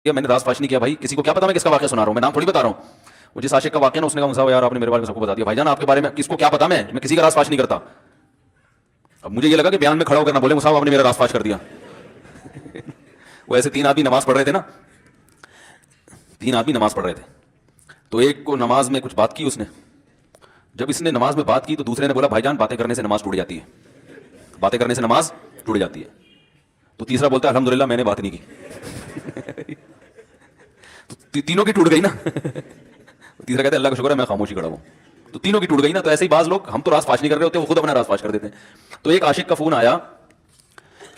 मैंने राजफाश नहीं किया भाई, किसी को क्या पता मैं किसका वाकया सुना रहा हूँ, मैं नाम थोड़ी बता रहा हूँ। वो जिस आशिक का वाकया ना, उसने कहा मुसा यार आपने मेरे बारे में सबको बता दिया। भाईजान आपके बारे में किसको क्या पता, मैं किसी का राजफाश नहीं करता। अब मुझे ये लगा कि बयान में खड़ा होकर ना बोले मुसा आपने मेरा राजफाश कर दिया। वो ऐसे तीन आदमी नमाज पढ़ रहे थे ना, तीन आदमी नमाज पढ़ रहे थे, तो एक को नमाज में कुछ बात की उसने। जब इसने नमाज में बात की तो दूसरे ने बोला भाईजान बातें करने से नमाज टूट जाती है, बातें करने से नमाज टूट जाती है। तो तीसरा बोलता है अल्हम्दुलिल्लाह मैंने बात नहीं की। तो तीनों की टूट गई ना। तीसरा कहता है अल्लाह का शुक्र है मैं खामोशी खड़ा हूं। तो तीनों की टूट गई ना। तो ऐसे ही बाज लोग, हम तो राज फाश नहीं कर रहे होते, वो खुद अपना राज फाश कर देते हैं। तो एक आशिक का फोन आया,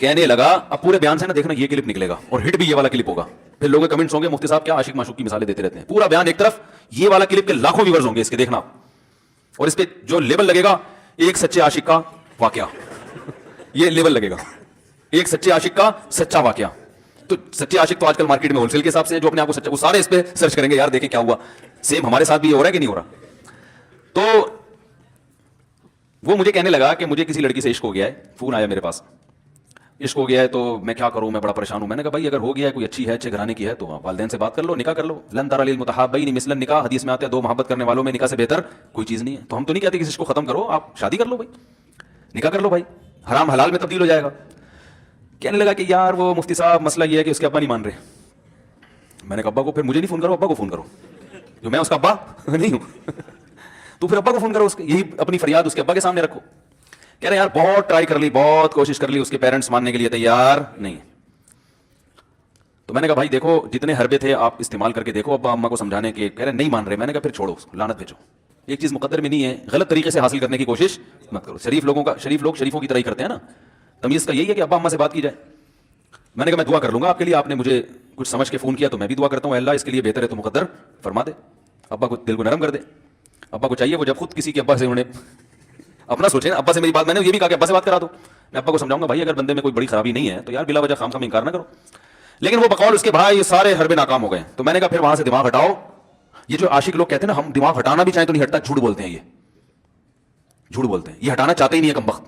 कहने लगा अब पूरे बयान से ना देखना ये क्लिप निकलेगा और हिट भी ये वाला क्लिप होगा। फिर लोगों के कमेंट्स होंगे मुफ्ती साहब क्या आशिक माशूक की मिसालें देते रहते हैं। पूरा बयान एक तरफ, ये वाला क्लिप के लाखों व्यूअर्स होंगे इसके, देखना। और इस पे जो लेबल लगेगा एक सच्चे आशिक का वाकया, ये लेबल लगेगा एक सच्चे आशिक का सच्चा वाकया। तो सच्चे आशिक तो आजकल मार्केट में होलसेल के हिसाब से जो अपने आप को सच्चा, वो सारे इस पे सर्च करेंगे यार देखें क्या हुआ, सेम हमारे साथ भी हो रहा है कि नहीं हो रहा। तो वो मुझे कहने लगा कि मुझे किसी लड़की से इश्क हो गया है, फोन आया मेरे पास, इश्क हो गया है तो मैं क्या करूं, मैं बड़ा परेशान हूं। मैंने कहा भाई अगर हो गया है, कोई अच्छी है, अच्छे घराने की है, तो वालिदैन से बात कर लो, निकाह कर लो। लन तरा लिल मुतहाब्बैन मिसलन निकाह, हदीस में आता है दो मोहब्बत करने वालों में निकाह से बेहतर कोई चीज नहीं है। तो हम तो नहीं कहते किसी को खत्म करो, आप शादी कर लो भाई, निकाह कर लो भाई, हराम हलाल में तब्दील हो जाएगा। कहने लगा कि यार वो मुफ्ती साहब मसला ये है कि उसके अब्बा नहीं मान रहे। मैंने कहा अब्बा को, फिर मुझे नहीं फोन करो, अब्बा को फोन करो, जो मैं उसका अब्बा नहीं हूं। तो फिर अब्बा को फोन करो, उसके यही अपनी फरियाद उसके अब्बा के सामने रखो। कह रहे यार बहुत ट्राई कर ली, बहुत कोशिश कर ली, उसके पेरेंट्स मानने के लिए तैयार नहीं। तो मैंने कहा भाई देखो जितने हरबे थे आप इस्तेमाल करके देखो अब्बा अम्मा को समझाने के, कह रहे नहीं मान रहे। मैंने कहा फिर छोड़ो उसको, लानत भेजो। एक चीज मुकद्दर में नहीं है, गलत तरीके से हासिल करने की कोशिश मत करो। शरीफ लोग शरीफों की तरह ही करते हैं ना। तमीज का यही है कि अब्बा अम्मा से बात की जाए। मैंने कहा मैं दुआ कर लूंगा आपके लिए, आपने मुझे कुछ समझ के फोन किया तो मैं भी दुआ करता हूं, अल्लाह इसके लिए बेहतर है तो मुकद्दर फरमा दे, अब्बा को दिल को नरम कर दे। अब्बा को चाहिए वो जब खुद किसी के अब्बा से उन्हें अपना सोचे ना, अब्बा से मेरी बात, मैंने ये भी कहा कि अब्बा से बात करा दो। मैं अब्बा को समझाऊंगा भाई अगर बंदे में कोई बड़ी खराबी नहीं है तो यार बिला वजह खामखा इनकार ना करो। लेकिन वो बकौल उसके भाई ये सारे हरबे नाकाम हो गए। तो मैंने कहा फिर वहां से दिमाग हटाओ। ये जो आशिक लोग कहते हैं ना हम दिमाग हटाना भी चाहें तो नहीं हटता, झूठ बोलते हैं, ये झूठ बोलते हैं, ये हटाना चाहते ही नहीं है कमबख्त।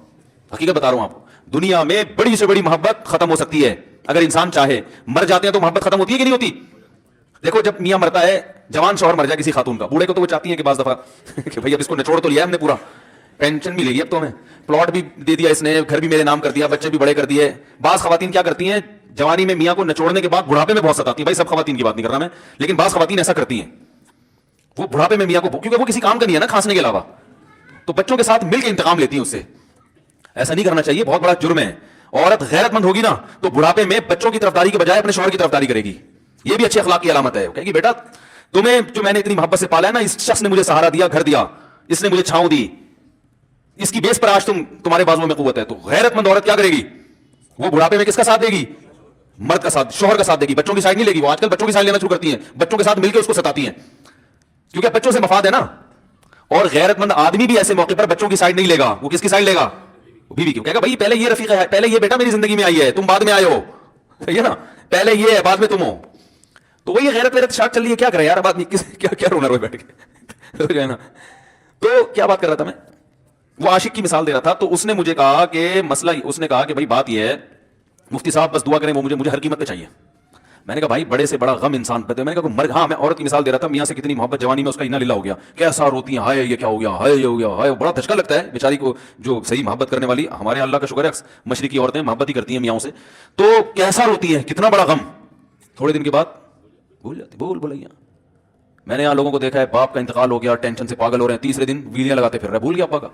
हकीकत बता रहा हूं आपको, दुनिया में बड़ी से बड़ी मोहब्बत खत्म हो सकती है अगर इंसान चाहे। मर जाते हैं तो मोहब्बत खत्म होती है कि नहीं होती? देखो जब मियां मरता है, जवान शौहर मर जाए किसी खातून का, बूढ़े को तो वो चाहती है कि बाज दफा कि भाई अब इसको निचोड़ तो लिया हमने, पूरा पेंशन भी ले ली, अब तो हमें प्लॉट भी दे दिया इसने, घर भी मेरे नाम कर दिया, बच्चे भी बड़े कर दिए। बाज खवातीन क्या करती हैं, जवानी में मियां को निचोड़ने के बाद बुढ़ापे में बहुत सताती है। भाई सब खवातीन की बात नहीं कर रहा मैं, लेकिन बाज खवातीन ऐसा करती हैं, वो बुढ़ापे में मियां को, क्योंकि वो किसी काम का नहीं है ना खांसने के अलावा, तो बच्चों के साथ मिलकर इंतकाम लेती है उससे। ऐसा नहीं करना चाहिए, बहुत बड़ा जुर्म है। औरत गैरतमंद होगी ना तो बुढ़ापे में बच्चों की तरफदारी के बजाय अपने शौहर की तरफदारी करेगी। ये भी अच्छे अखलाक की अलामत है। कहेगी बेटा तुम्हें जो मैंने इतनी मोहब्बत से पाला है ना, इस शख्स ने मुझे सहारा दिया, घर दिया, इसने मुझे छांव दी, इसकी बेस पर आज तुम्हारे बाजुओं में कुव्वत है। तो गैरतमंद औरत क्या करेगी, वो बुढ़ापे में किसका साथ देगी? मर्द का साथ, शौहर का साथ देगी, बच्चों की साइड नहीं लेगी। वो आजकल बच्चों की साइड लेना शुरू करती है, बच्चों के साथ मिलकर उसको सताती हैं, क्योंकि बच्चों से मफाद है ना। और गैरतमंद आदमी भी ऐसे मौके पर बच्चों की साइड नहीं लेगा, वो किसकी साइड लेगा? बीवी की। कहेगा भाई पहले ये रफीक है, पहले ये बेटा मेरी जिंदगी में आई है, तुम बाद में आए हो, सही है ना, पहले ये है बाद में तुम हो। तो वही गैरत वेरत शाक चल रही है, क्या करे यार अब आदमी, क्या क्या रोना रोए बैठ के। तो जो है ना, तो क्या बात कर रहा था मैं, वो आशिक की मिसाल दे रहा था। तो उसने मुझे कहा कि मसला, उसने कहा कि भाई बात ये है मुफ्ती साहब बस दुआ करें, वो मुझे हर कीमत पे चाहिए। मैंने कहा भाई बड़े से बड़ा गम इंसान पे, मैंने कहा मर, हाँ मैं औरत की मिसाल दे रहा था, मियां से कितनी मोहब्बत जवानी में उसका इन्ना लिल्ला हो गया, कैसा रोती है, हाय ये क्या हो गया, हाय ये हो गया, हाय, बड़ा धचका लगता है बेचारी को। जो सही मोहब्बत करने वाली, हमारे अल्लाह का शुक्र है मशरिकी औरतें मोहब्बत ही करती हैं मियाओं से, तो कैसा रोती है, कितना बड़ा गम। थोड़े दिन के बाद भूल जाती, बोल बोलैया। मैंने यहाँ लोगों को देखा है बाप का इंतकाल हो गया, टेंशन से पागल हो रहे हैं, तीसरे दिन वीलियां लगाते फिर रहे, भूल गया अब्बा का।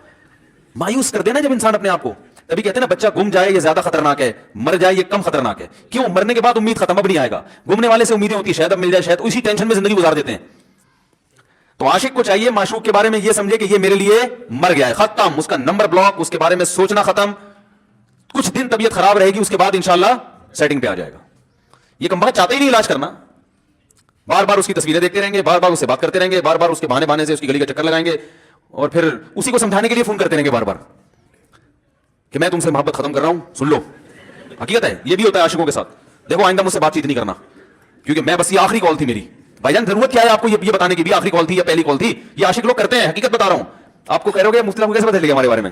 मायूस कर देना जब इंसान अपने आप को। तभी कहते हैं ना बच्चा गुम जाए ये ज्यादा खतरनाक है, मर जाए ये कम खतरनाक है। क्यों? मरने के बाद उम्मीद खत्म, अब नहीं आएगा। गुमने वाले से उम्मीदें होती है शायद अब मिल जाए, शायद उसी टेंशन में जिंदगी गुजार देते हैं। तो आशिक को चाहिए माशूक के बारे में ये समझे कि ये मेरे लिए मर गया है, खत्म, उसका नंबर ब्लॉक, उसके बारे में सोचना खत्म। कुछ दिन तबीयत खराब रहेगी, उसके बाद इंशाल्लाह सेटिंग पे आ जाएगा। ये कम वक्त चाहते ही नहीं इलाज करना, बार बार उसकी तस्वीरें देखते रहेंगे, बार बार उससे बात करते रहेंगे, बार बार उसके बहाने बहाने से उसकी गली का चक्कर लगाएंगे, और फिर उसी को समझाने के लिए फोन करते रहेंगे बार बार कि मैं तुमसे मोहब्बत खत्म कर रहा हूं, सुन लो। हकीकत है, ये भी होता है आशिकों के साथ। देखो आइंदा मुझसे बातचीत नहीं करना, क्योंकि मैं बस ये आखिरी कॉल थी मेरी। भाईजान जरूरत क्या है आपको ये बताने की भी आखिरी कॉल थी या पहली कॉल थी? ये आशिक लोग करते हैं, हकीकत बता रहा हूं। आपको कह रहे हो मुफ्ती साहब कैसे बता हमारे बारे में?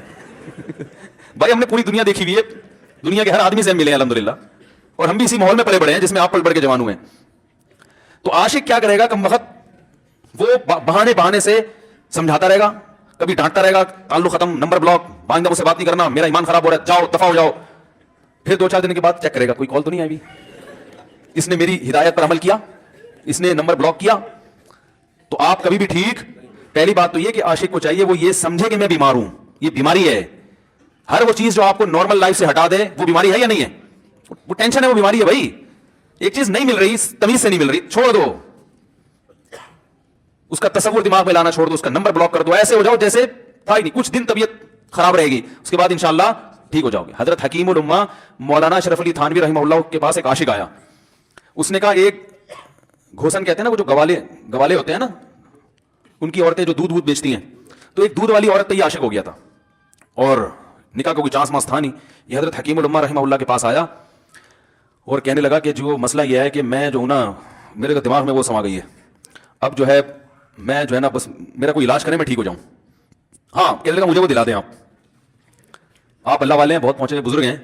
भाई हमने पूरी दुनिया देखी हुई है, दुनिया के हर आदमी से हम मिले अल्हम्दुलिल्लाह, और हम भी इसी माहौल में पले बड़े हैं जिसमें आप पल पड़ के जवान हुए। تو عاشق کیا کرے گا کم وقت, وہ بہانے بہانے سے سمجھاتا رہے گا, کبھی ڈانٹتا رہے گا, تعلق ختم, نمبر بلاک, بائندہ مجھ سے بات نہیں کرنا, میرا ایمان خراب ہو رہا ہے, جاؤ دفع ہو جاؤ. پھر 2-4 دن کے بعد چیک کرے گا کوئی کال تو نہیں آئی, اس نے میری ہدایت پر عمل کیا, اس نے نمبر بلاک کیا. تو آپ کبھی بھی ٹھیک. پہلی بات تو یہ کہ عاشق کو چاہیے وہ یہ سمجھے کہ میں بیمار ہوں, یہ بیماری ہے. ہر وہ چیز جو آپ کو نارمل لائف سے ہٹا دے وہ بیماری ہے یا نہیں ہے, وہ ٹینشن ہے, وہ بیماری ہے بھائی. ایک چیز نہیں مل رہی, تمیز سے نہیں مل رہی, چھوڑ دو, اس کا تصور دماغ میں لانا چھوڑ دو, اس کا نمبر بلاک کر دو, ایسے ہو جاؤ جیسے تھا ہی نہیں. کچھ دن طبیعت خراب رہے گی, اس کے بعد انشاءاللہ ٹھیک ہو جاؤ گے. حضرت حکیم الامہ مولانا اشرف علی تھانوی رحمہ اللہ کے پاس ایک عاشق آیا. اس نے کہا ایک گھوسن کہتے ہیں نا, وہ جو گوالے ہوتے ہیں نا, ان کی عورتیں جو دودھ بیچتی ہیں, تو ایک دودھ والی عورت پہ یہ عاشق ہو گیا تھا, اور نکاح کا کوئی چانس ماس تھا نہیں. یہ حضرت حکیم الامہ رحمہ اللہ کے پاس آیا اور کہنے لگا کہ جو مسئلہ یہ ہے کہ میں جو نا, میرے دماغ میں وہ سما گئی ہے, اب جو ہے میں جو ہے نا بس میرا کوئی علاج کریں میں ٹھیک ہو جاؤں. ہاں کہنے لگا مجھے وہ دلا دیں, آپ اللہ والے ہیں, بہت پہنچے ہوئے بزرگ ہیں,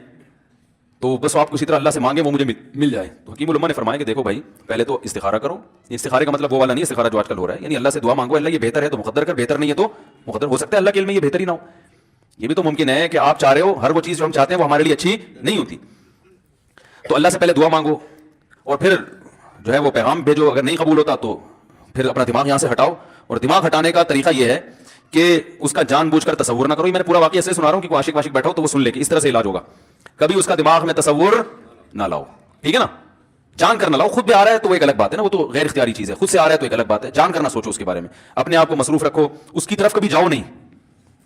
تو بس آپ کسی طرح اللہ سے مانگیں وہ مجھے مل جائے. تو حکیم الامہ نے فرمایا کہ دیکھو بھائی, پہلے تو استخارہ کرو. استخارے کا مطلب وہ والا نہیں استخارہ جو آج کل ہو رہا ہے, یعنی اللہ سے دعا مانگو, اللہ یہ بہتر ہے تو مقدر کر, بہتر نہیں ہے تو مقدر. ہو سکتا ہے اللہ کے علم میں یہ بہتر ہی نہ ہو, یہ بھی تو ممکن ہے کہ آپ چاہ رہے ہو ہر وہ چیز جو ہم چاہتے ہیں وہ ہمارے لیے اچھی نہیں ہوتی. تو اللہ سے پہلے دعا مانگو, اور پھر جو ہے وہ پیغام بھیجو. اگر نہیں قبول ہوتا تو پھر اپنا دماغ یہاں سے ہٹاؤ. اور دماغ ہٹانے کا طریقہ یہ ہے کہ اس کا جان بوجھ کر تصور نہ کرو. میں نے پورا واقعہ ایسے سنا رہا ہوں کہ کوئی عاشق واشق بیٹھا ہو تو وہ سن لے کہ اس طرح سے علاج ہوگا. کبھی اس کا دماغ میں تصور نہ لاؤ, ٹھیک ہے نا, جان کر نہ لاؤ. خود بھی آ رہا ہے تو وہ ایک الگ بات ہے نا, وہ تو غیر اختیاری چیز ہے. خود سے آ رہا ہے تو ایک الگ بات ہے, جان کر نہ سوچو اس کے بارے میں, اپنے آپ کو مصروف رکھو, اس کی طرف کبھی جاؤ نہیں,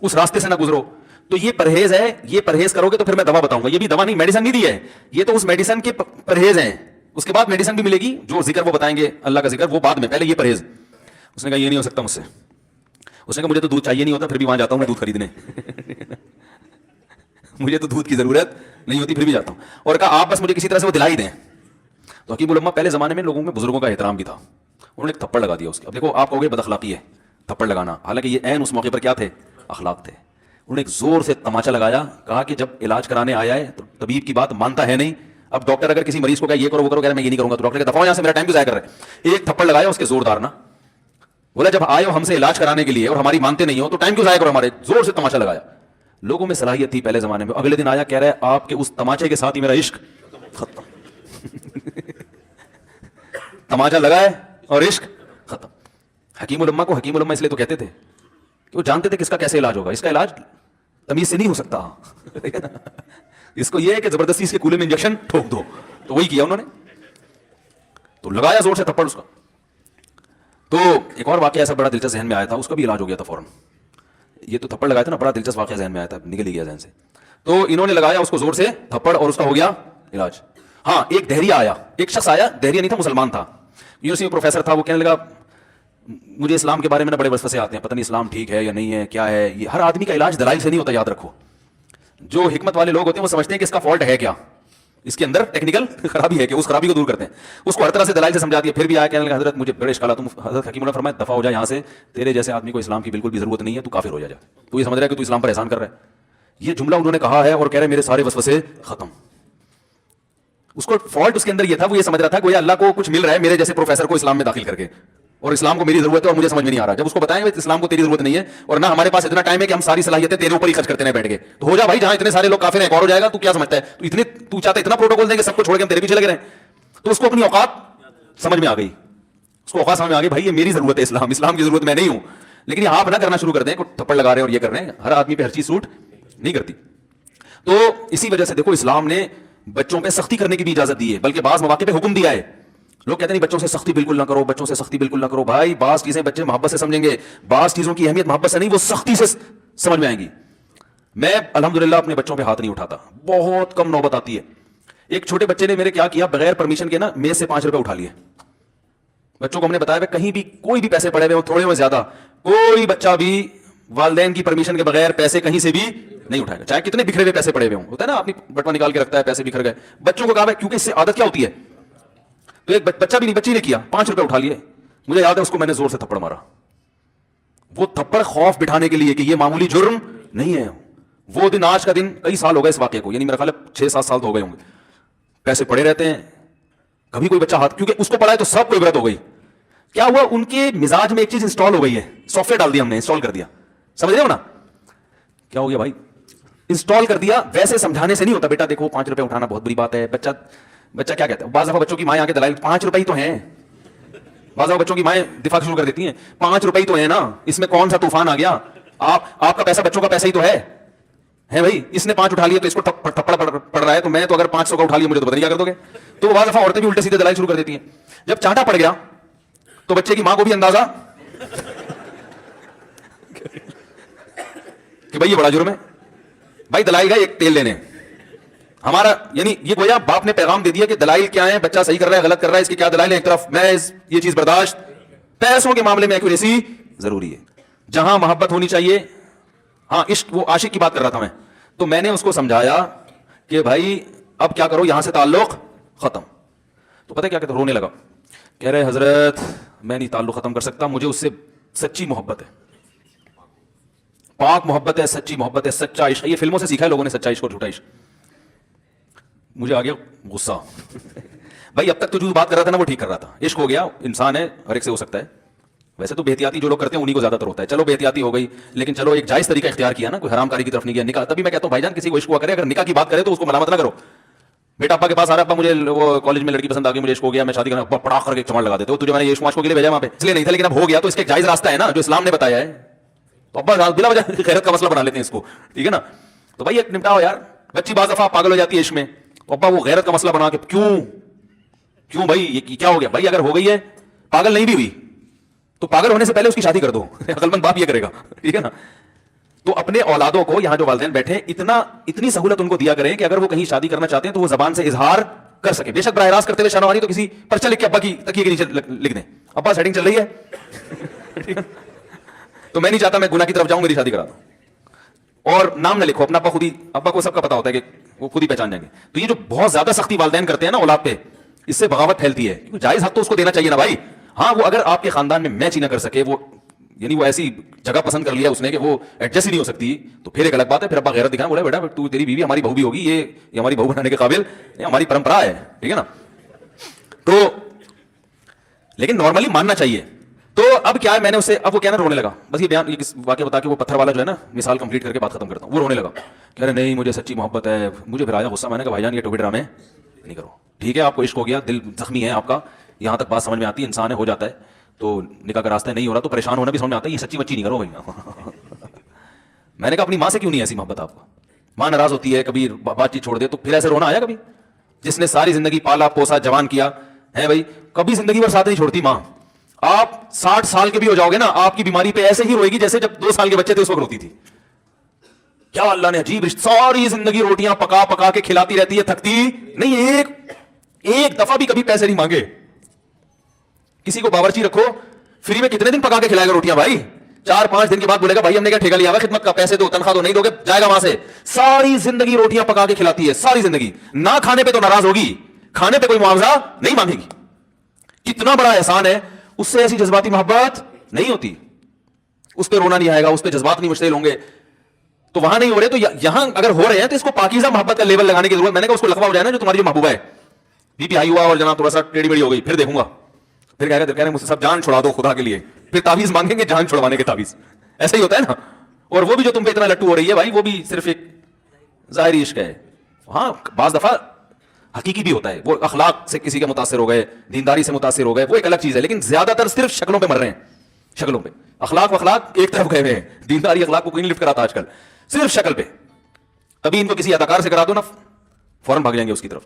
اس راستے سے نہ گزرو. تو یہ پرہیز ہے, یہ پرہیز کرو گے تو پھر میں دوا بتاؤں گا. یہ بھی دوا نہیں, میڈیسن نہیں دی ہے, یہ تو اس میڈیسن کے پرہیز ہیں. اس کے بعد میڈیسن بھی ملے گی, جو ذکر وہ بتائیں گے اللہ کا ذکر وہ بعد میں, پہلے یہ پرہیز. اس نے کہا یہ نہیں ہو سکتا مجھ سے. اس نے کہا مجھے تو دودھ چاہیے نہیں ہوتا, پھر بھی وہاں جاتا ہوں میں دودھ خریدنے. مجھے تو دودھ کی ضرورت نہیں ہوتی, پھر بھی جاتا ہوں. اور کہا آپ بس مجھے کسی طرح سے وہ دلا ہی دیں. تو حکیم الامہ پہلے زمانے میں لوگوں میں بزرگوں کا احترام بھی تھا, انہوں نے ایک تھپڑ لگا دیا اس کے. اب دیکھو آپ کہو گے بد اخلاقی ہے تھپڑ لگانا, حالانکہ یہ عین اس موقع پر کیا تھے, اخلاق تھے. انہوں نے ایک زور سے تماچا لگایا, کہا کہ جب علاج کرانے آیا ہے تو طبیب کی بات مانتا ہے نہیں. اب ڈاکٹر اگر کسی مریض کو کہا یہ کرو وہ کرو, کہہ رہا میں یہ نہیں کروں گا, تو ڈاکٹر کہ دفعہ یہاں سے, میرا ٹائم بھی ضائع کر رہے ہیں. ایک تھپڑ لگایا اس کے زوردار نا, بولا جب آئے ہو ہم سے علاج کرانے کے لیے اور ہماری مانتے نہیں ہو تو ٹائم کیوں ضائع کرو ہمارے. زور سے تماچا لگایا. لوگوں میں صلاحیت تھی پہلے زمانے میں. اگلے دن آیا کہہ رہا ہے آپ کے اس تماچے کے ساتھ ہی میرا عشق ختم. تماچا لگائے اور عشق ختم. حکیم الامہ کو حکیم الامہ اس لیے تو کہتے تھے کہ وہ جانتے تھے کہ اس کا کیسے علاج ہوگا. اس کا علاج تمیز سے نہیں ہو سکتا. اس کو یہ ہے کہ زبردستی اس کے کولے میں انجیکشن ٹھوک دو, تو وہی کیا انہوں نے. تو لگایا زور سے تھپڑ اس کا. تو ایک اور واقعہ ایسا بڑا دلچسپ ذہن میں آیا تھا, اس کا بھی علاج ہو گیا تھا فوراً. یہ تو تھپڑ لگایا تھا نا, بڑا دلچسپ واقعہ ذہن میں آیا تھا, نکل ہی گیا ذہن سے. تو انہوں نے لگایا اس کو زور سے تھپڑ اور اس کا ہو گیا علاج. ہاں ایک دہریہ آیا, ایک شخص آیا, دہریہ نہیں تھا, مسلمان تھا, یونیورسٹی میں پروفیسر تھا. وہ کہنے لگا مجھے اسلام کے بارے میں بڑے وسوسے آتے ہیں, پتہ نہیں اسلام ٹھیک ہے یا نہیں ہے, کیا ہے یہ. ہر آدمی کا علاج دلائل سے نہیں ہوتا, یاد رکھو. جو حکمت والے لوگ ہوتے ہیں وہ سمجھتے ہیں کہ اس کا فالٹ ہے کیا, اس کے اندر ٹیکنیکل خرابی ہے, کہ اس خرابی کو دور کرتے ہیں, اس کو ہر طرح سے دلائل سے سمجھا دیا. پھر بھی آیا کہنے لگا حضرت مجھے بڑے اشکالات. حضرت حکیم اللہ فرمایا دفع ہو جائے یہاں سے, تیرے جیسے آدمی کو اسلام کی بالکل بھی ضرورت نہیں ہے, تو کافر ہو جائے. تو یہ سمجھ رہا ہے کہ تو اسلام پر احسان کر رہا ہے. یہ جملہ انہوں نے کہا ہے اور کہہ رہے میرے سارے وسوسے ختم. اس کو فالٹ اس کے اندر یہ تھا, وہ یہ سمجھ رہا تھا کہ اللہ کو کچھ مل رہا ہے میرے جیسے پروفیسر کو اسلام میں داخل کر کے, اور اسلام کو میری ضرورت ہے اور مجھے سمجھ میں نہیں آ رہا. جب اس کو بتائیں کہ اسلام کو تیری ضرورت نہیں ہے اور نہ ہمارے پاس اتنا ٹائم ہے کہ ہم ساری صلاحیتیں تیرے اوپر ہی خرچ کرتے رہیں بیٹھ کے, تو ہو جا بھائی, جہاں اتنے سارے لوگ کافر ہیں ایک اور ہو جائے گا. تو کیا سمجھتا ہے تو اتنے تو چاہتا ہے اتنا پروٹوکول دیں کہ سب کو چھوڑ کے ہم تیرے پیچھے لگے رہیں. تو اس کو اپنی اوقات سمجھ میں آ گئی, اس کو اوقات سمجھ میں آ گئی, بھائی یہ میری ضرورت ہے اسلام, اسلام کی ضرورت میں نہیں ہوں. لیکن یہ آپ نہ کرنا شروع کر دیں کہ تھپڑ لگا رہے ہیں اور یہ کر رہے ہیں, ہر آدمی پہ ہر چیز سوٹ نہیں کرتی. تو اسی وجہ سے دیکھو اسلام نے بچوں پہ سختی کرنے کی بھی اجازت دی ہے, بلکہ بعض مواقع پہ حکم دیا ہے. لوگ کہتے ہیں بچوں سے سختی بالکل نہ کرو, بچوں سے سختی بالکل نہ کرو. بھائی بعض چیزیں بچے محبت سے سمجھیں گے, بعض چیزوں کی اہمیت محبت سے نہیں, وہ سختی سے سمجھ میں آئیں گی. میں الحمدللہ اپنے بچوں پہ ہاتھ نہیں اٹھاتا, بہت کم نوبت آتی ہے. ایک چھوٹے بچے نے میرے کیا کیا, بغیر پرمیشن کے نا میز سے 5 روپے اٹھا لیے. بچوں کو ہم نے بتایا کہیں بھی کوئی بھی پیسے پڑے ہوئے ہوں, تھوڑے ہوئے زیادہ, کوئی بچہ بھی والدین کی پرمیشن کے بغیر پیسے کہیں سے بھی نہیں اٹھائے گا, چاہے کتنے بکھرے ہوئے پیسے پڑے ہوئے ہوں. ہوتا ہے نا اپنی بٹوا نکال کے رکھتا ہے, پیسے بکھر گئے. بچوں کو کہا ہے کیونکہ اس سے عادت کیا ہوتی ہے. تو ایک بچہ بھی نہیں, بچی نے کیا, 5 روپے اٹھا لیے. مجھے یاد ہے اس کو میں نے زور سے تھپڑ مارا. وہ تھپڑ خوف بٹھانے کے لیے کہ یہ معمولی جرم نہیں ہے. وہ دن آج کا دن کئی سال ہو گئے اس واقعے کو, یعنی میرا خیال ہے 6-7 سال تو ہو گئے ہوں گے. پیسے پڑے رہتے ہیں, कभी कोई बच्चा हाथ, क्योंकि उसको पढ़ा है तो सबको इबरत हो गई। क्या हुआ, उनके मिजाज में एक चीज इंस्टॉल हो गई है, सॉफ्टवेयर डाल दिया हमने, इंस्टॉल कर दिया, समझ रहे हो ना? क्या हो गया भाई, इंस्टॉल कर दिया। वैसे समझाने से नहीं होता, बेटा देखो 5 रुपए उठाना बहुत बुरी बात है। बच्चा क्या कहता है, बाज़ दफा बच्चों की माएं आके दलाइल, 5 रुपए ही तो हैं। बाज़ दफा बच्चों की माएं दिफा शुरू कर देती हैं, 5 रुपए ही तो है ना, इसमें कौन सा तूफान आ गया, आपका पैसा बच्चों का पैसा ही तो है भाई, इसने 5 उठा लिया तो इसको थप्पड़ पड़ रहा है, तो मैं तो अगर 500 का उठा लिया मुझे तो पता नहीं क्या कर दोगे। तो बाज़ दफा औरतें भी उल्टे सीधे दलाइल शुरू कर देती हैं। जब चांटा पड़ गया तो बच्चे की मां को भी अंदाजा कि भाई ये बड़ा जुर्म है, भाई दलाइल गए एक तेल लेने, हमारा यानी ये गोया बाप ने पैगाम दे दिया कि दलाइल क्या है, बच्चा सही कर रहा है गलत कर रहा है, इसकी क्या दलाइल है, एक तरफ मैं ये चीज बर्दाश्त। पैसों के मामले में एक्यूरेसी जरूरी है, जहां मोहब्बत होनी चाहिए। हाँ, इश्क, वो आशिक की बात कर रहा था मैं, तो मैंने उसको समझाया कि भाई अब क्या करो, यहां से ताल्लुक खत्म। तो पता है क्या कहता, रोने लगा, कह रहे हजरत मैं नहीं ताल्लुक खत्म कर सकता, मुझे उससे सच्ची मोहब्बत है, पाक मोहब्बत है, सच्ची मोहब्बत है, सच्चा इश्क। ये फिल्मों से सीखा है लोगों ने, सच्चा इश्क और झूठा इश्क। मुझे आ गया गुस्सा भाई अब तक तो जो बात कर रहा था ना वो ठीक कर रहा था, इश्क हो गया, इंसान है, हर एक से हो सकता है। वैसे तो बेहतियाती जो लोग करते हैं उन्हीं को ज्यादातर होता है, चलो बेहतियाती हो गई, लेकिन चलो एक जायज तरीका इख्तियार किया ना, कोई हरामकारी की तरफ नहीं गया। निकाह, तभी मैं कहता हूं भाईजान किसी को इश्क हुआ करे, अगर निकाह की बात करे तो उसको मलामत ना करो। बेटा अब्बा के पास आ रहा है, अब्बा मुझे वो कॉलेज में लड़की पसंद आ गई, मुझे इश्क हो गया, मैं शादी करना, अब्बा पड़ा करके चमाड़ लगा देते हो, तुझे मैंने ये इश्क के लिए भेजा वहां पे, इसलिए नहीं था, लेकिन अब हो गया तो इसका एक जायज रास्ता है ना जो इस्लाम ने बताया है, तो अब्बा बिला वजह खैरत का मसला बना लेते हैं इसको, ठीक है ना? तो भाई एक निपटाओ यार, बच्ची बाज़ दफा पागल हो जाती है इश्क में, अब्बा वो गैरत का मसला बना के क्यों भाई ये क्या हो गया? भाई अगर हो गई है, पागल नहीं भी हुई तो पागल होने से पहले उसकी शादी कर दो अकलमंद बाप ये करेगा, ठीक है ना? तो अपने औलादों को, यहां जो वालिदैन बैठे इतनी सहूलत उनको दिया करें कि अगर वो कहीं शादी करना चाहते हैं तो वो जबान से इजहार कर सके। बेशक बराह रास्त करते हुए शानवारी तो किसी पर्चा लिख के अब्बा की तकिए के नीचे लिख दें, अब्बा सेटिंग चल रही है ठीक है? तो मैं नहीं चाहता मैं गुनाह की तरफ जाऊं, मेरी शादी करा दो, और नाम ना लिखो अपना, अब्बा खुद ही, अब्बा को सबका पता होता है कि वो खुद ही पहचान जाएंगे। तो ये जो बहुत ज्यादा सख्ती वालिदैन करते हैं ना औलाद पे, इससे बगावत फैलती है, क्योंकि जायज हक तो उसको देना चाहिए ना भाई। हाँ, वो अगर आपके खानदान में मैच ही ना कर सके, वो यानी वो ऐसी जगह पसंद कर लिया उसने कि वो एडजस्ट ही नहीं हो सकती, तो फिर एक अलग बात है, फिर अब्बा गैरत दिखाना, बोले बेटा तू, तेरी बीवी हमारी बहू भी होगी, ये हमारी बहू बनाने के काबिल, ये हमारी परंपरा है, ठीक है ना? तो लेकिन नॉर्मली मानना चाहिए। तो अब क्या है, मैंने उससे, अब वो क्या ना रोने लगा, बस ये बयान, ये वाकया बता के वो पत्थर वाला जो है ना, मिसाल कंप्लीट करके बात खत्म करता हूँ। वो रोने लगा, कह रहे नहीं मुझे सच्ची मोहब्बत है। मुझे फिर आया गुस्सा, मैंने कहा भाईजान ये टोपी ड्रामे नहीं करो, ठीक है? आपको इश्क हो गया, दिल जख्मी है आपका, यहां तक बात समझ में आती है, इंसान है, हो जाता है, तो निकाह का रास्ता नहीं हो रहा तो परेशान होना भी समझ में आता है, ये सच्ची बच्ची नहीं करो भैया मैंने कहा अपनी मां से क्यों नहीं ऐसी मोहब्बत आपको? मां नाराज होती है, कभी बातचीत छोड़ दे, तो फिर ऐसे रोना आया कभी? जिसने सारी जिंदगी पाला पोसा जवान किया है भाई, कभी जिंदगी भर साथ नहीं छोड़ती मां। आप 60 साल के भी हो जाओगे ना, आपकी बीमारी पे ऐसे ही रोएगी जैसे जब 2 साल के बच्चे थे उस वक्त रोती थी। क्या अल्लाह ने अजीब रिश्ता, सारी जिंदगी रोटियां पका पका के खिलाती रहती है, थकती नहीं, एक दफा भी कभी पैसे नहीं मांगे। किसी को बावर्ची रखो, फ्री में कितने दिन पका के खिलाएगा रोटियां भाई? 4-5 दिन के बाद बोलेगा भाई हमने क्या ठेका लिया हुआ खिदमत का, पैसे दो, तनख्वाह दो, नहीं दोगे जाएगा वहां से। सारी जिंदगी रोटियां पका के खिलाती है, सारी जिंदगी। ना खाने पे तो नाराज होगी, खाने पे कोई मुआवजा नहीं मांगेगी। कितना बड़ा एहसान है, उससे ऐसी जज्बाती मोहब्बत नहीं होती। उस पर रोना नहीं आएगा, उस पर जज्बात नहीं मुश्तिल होंगे, तो वहां नहीं हो रहे, तो यहां अगर हो रहे हैं तो इसको पाकीज़ा मोहब्बत का लेवल लगाने की जरूरत। मैंने कहा उसको लकवा हो जाए ना जो तुम्हारी जो महबूबा है, बीपी हाई हुआ और जनाब थोड़ा सा टेढ़ी बेड़ी हो गई, फिर देखूंगा, फिर कह रहे मुझसे सब जान छुड़ा दो खुदा के लिए, फिर तावीज मांगेंगे जान छुड़वाने के तावीज। ऐसा ही होता है ना। और वो भी जो तुम पे इतना लट्टू हो रही है भाई, वो भी सिर्फ एक जाहिरी इश्क है। हाँ, बाज दफा हकीकी भी होता है, वो अखलाक से किसी के मुतासिर हो गए, दीनदारी से मुतासिर हो गए, वो एक अलग चीज है, लेकिन ज्यादातर सिर्फ शक्लों पे मर रहे हैं, शक्लों पे। अखलाक एक तरफ गए हुए हैं, दीनदारी अखलाक को कोई नहीं लिफ्ट कराता आजकल, सिर्फ शक्ल पे। तभी इनको किसी अदाकार से करा दो ना, फौरन भाग जाएंगे उसकी तरफ।